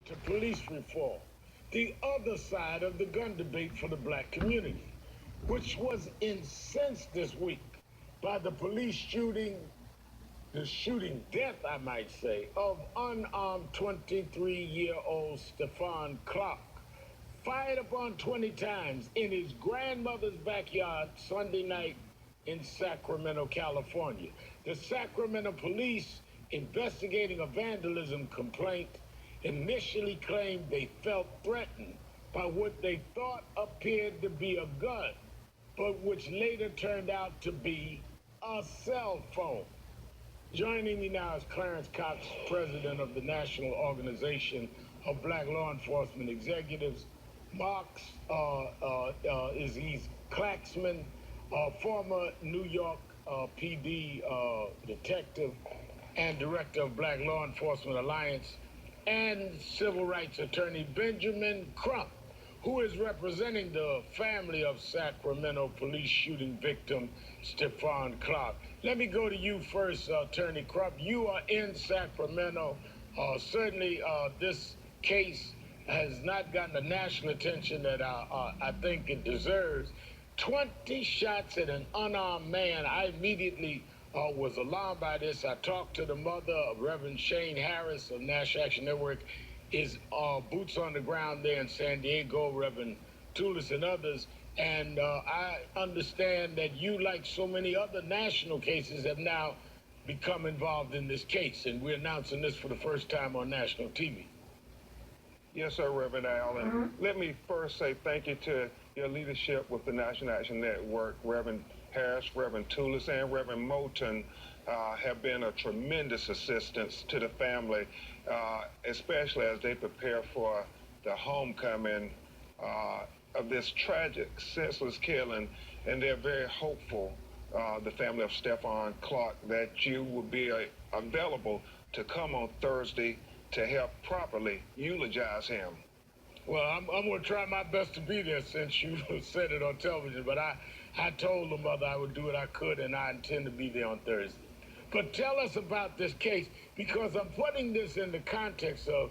to police reform, the other side of the gun debate for the black community, which was incensed this week by the police shooting, the shooting death, I might say, of unarmed 23-year-old Stephon Clark, fired upon 20 times in his grandmother's backyard Sunday night in Sacramento, California. The Sacramento police, investigating a vandalism complaint, initially claimed they felt threatened by what they thought appeared to be a gun, but which later turned out to be a cell phone. Joining me now is Clarence Cox, president of the National Organization of Black Law Enforcement Executives. Marks is he's Klaxman, former New York PD detective and director of Black Law Enforcement Alliance, and civil rights attorney Benjamin Crump, who is representing the family of Sacramento police shooting victim Stephon Clark. Let me go to you first, Attorney Crump. You are in Sacramento. Certainly, this case has not gotten the national attention that I think it deserves. 20 shots at an unarmed man. I immediately was alarmed by this. I talked to the mother of Reverend Shane Harris of National Action Network. His boots on the ground there in San Diego, Reverend Toulis and others. And I understand that you, like so many other national cases, have now become involved in this case. And we're announcing this for the first time on national TV. Yes, sir, Reverend Allen. Let me first say thank you to your leadership with the National Action Network. Reverend Harris, Reverend Toulis, and Reverend Moulton have been a tremendous assistance to the family, especially as they prepare for the homecoming of this tragic, senseless killing. And they're very hopeful, the family of Stephon Clark, that you will be available to come on Thursday to help properly eulogize him. Well, I'm going to try my best to be there since you said it on television, but I told the mother I would do what I could, and I intend to be there on Thursday. But tell us about this case, because I'm putting this in the context of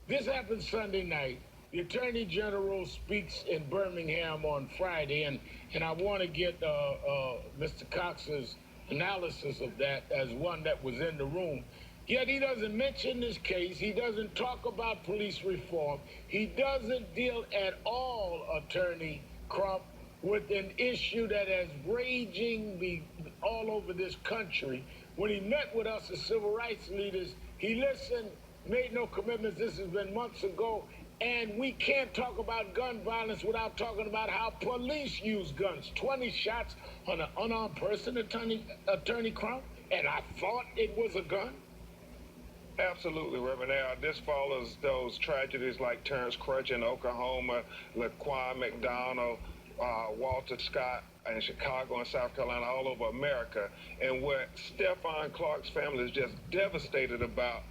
this happened Sunday night. The Attorney General speaks in Birmingham on Friday, and I want to get Mr. Cox's analysis of that as one that was in the room. Yet he doesn't mention this case. He doesn't talk about police reform. He doesn't deal at all, Attorney Crump, with an issue that is raging all over this country. When he met with us as civil rights leaders, he listened, made no commitments. This has been months ago. And we can't talk about gun violence without talking about how police use guns. 20 shots on an unarmed person, Attorney Crump, and I thought it was a gun. Absolutely, Reverend Al. This follows those tragedies like Terrence Crutch in Oklahoma, Laquan McDonald, Walter Scott in Chicago and South Carolina, all over America. And what Stephon Clark's family is just devastated about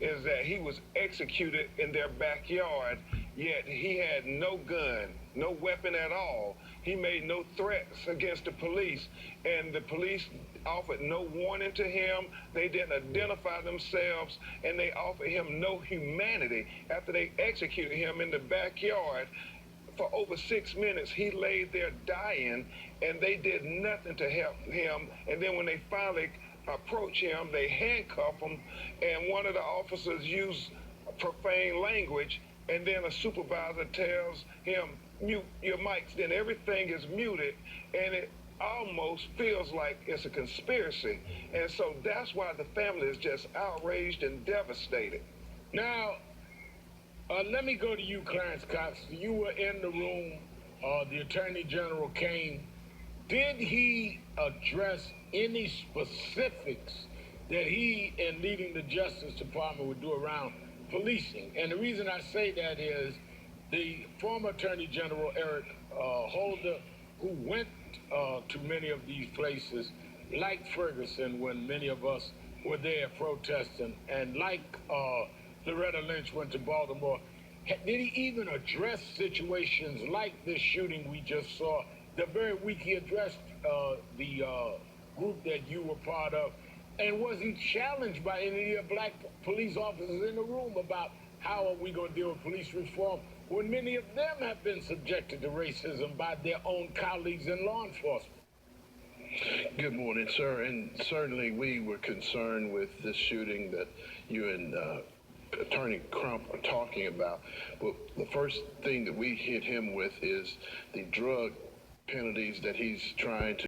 is that he was executed in their backyard, yet he had no gun, no weapon at all. He made no threats against the police, and the police offered no warning to him. They didn't identify themselves, and they offered him no humanity. After they executed him in the backyard, for over 6 minutes, he lay there dying, and they did nothing to help him. And then when they finally approach him, they handcuff him, and one of the officers used profane language, and then a supervisor tells him, mute your mics. Then everything is muted, and it almost feels like it's a conspiracy. And so that's why the family is just outraged and devastated. Now, let me go to you, Clarence Cox. You were in the room. The Attorney General came. Did he address any specifics that he, in leading the Justice Department, would do around policing? And the reason I say that is the former Attorney General, Eric Holder, who went to many of these places, like Ferguson, when many of us were there protesting, and like Loretta Lynch went to Baltimore, did he even address situations like this shooting we just saw? The very week he addressed the group that you were part of, and was he challenged by any of the black police officers in the room about How are we going to deal with police reform when many of them have been subjected to racism by their own colleagues in law enforcement? Good morning, sir. And certainly we were concerned with this shooting that you and Attorney Crump are talking about. But the first thing that we hit him with is the drug penalties that he's trying to